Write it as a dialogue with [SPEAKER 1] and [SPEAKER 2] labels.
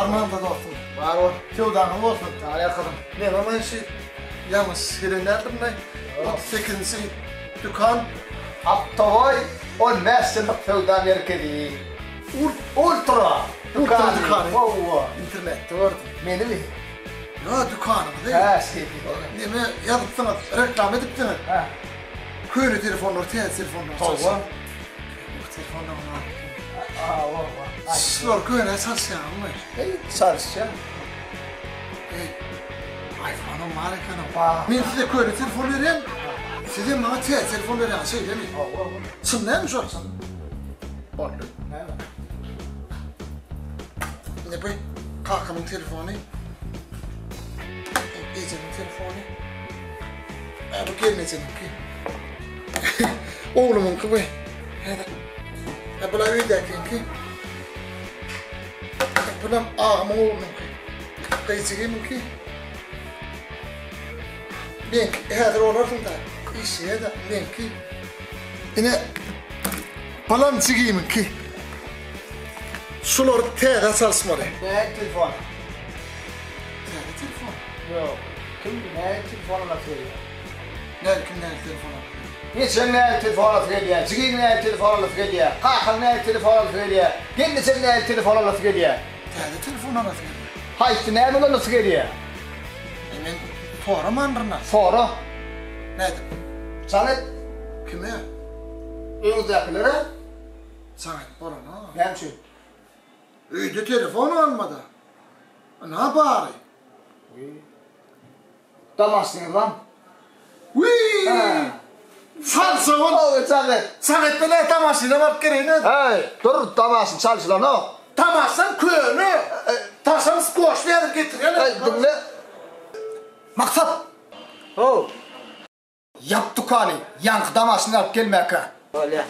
[SPEAKER 1] Armağan da dostum. Var o. Tevdanım olsun. Ayakkabım. Ne ama işi yalnız silinlerdim ne? 38. dükkan.
[SPEAKER 2] Aptavoy, o mesleğinde tevdan erkedi. Ultra
[SPEAKER 1] Ultra dükkanı.
[SPEAKER 2] Wow.
[SPEAKER 1] İnternette vardı.
[SPEAKER 2] Meni mi?
[SPEAKER 1] Ya dükkanım değil.
[SPEAKER 2] Ha, şey.
[SPEAKER 1] Ne mi yazıp sana reklam edip de.
[SPEAKER 2] Ha.
[SPEAKER 1] Köylü telefonlar, tiyat telefonlar.
[SPEAKER 2] Tamam.
[SPEAKER 1] Bu telefonlar var.
[SPEAKER 2] Aa,
[SPEAKER 1] Sizler köyüne esas ya mı?
[SPEAKER 2] çalışacağım.
[SPEAKER 1] iPhone'um var ekranım.
[SPEAKER 2] Bak.
[SPEAKER 1] Ben size köylü telefon vereyim. Size bana tiyat telefon vereyim. Şey değil mi? Sın neymiş orası? Bakın. Ne bu? Kakamın telefonu. Ece'nin telefonu. Bu gelmeyeceğim ki. Oğlumun ki bu. Bula öydəkin ki. Bulam ağamın oğlunun ki. Qeyçigimin ki. Ben hədir olardım da. İşiyə də ben ki. Yine balan çigimin ki. Sular təğə çalışmalı.
[SPEAKER 2] Ne telefon?
[SPEAKER 1] Təğə telefon.
[SPEAKER 2] Yok. Kim ne telefonla söylüyor?
[SPEAKER 1] Kimler telefonu?
[SPEAKER 2] Geçen ne telefonla söylüyor? Çıkayım ne telefonla söylüyor? Kalkan ne telefonla söylüyor? Kendisi ne telefonla söylüyor?
[SPEAKER 1] Təğə telefonu anlatıyor.
[SPEAKER 2] Haydi ne mi söylüyor?
[SPEAKER 1] Ben sonra mı andırına?
[SPEAKER 2] Sonra
[SPEAKER 1] Nedir?
[SPEAKER 2] Samet
[SPEAKER 1] Kime?
[SPEAKER 2] evdekilere
[SPEAKER 1] Samet bana ne?
[SPEAKER 2] hemşin.
[SPEAKER 1] Öyle telefon almadı. Ne bari?
[SPEAKER 2] Damasın lan.
[SPEAKER 1] Wii!
[SPEAKER 2] Ha.
[SPEAKER 1] Salsa ol.
[SPEAKER 2] O Samet.
[SPEAKER 1] Samet bile tamasıyla bak gereğine.
[SPEAKER 2] Hey, dur damasın çalış lan o.
[SPEAKER 1] Tamasın köyünü. Taşın skoş verip getiriyor.
[SPEAKER 2] Hey, dinle. Maksat. Oh. Yap dükkanı. Yankı damasını alıp gelmek ha.
[SPEAKER 3] Öyle.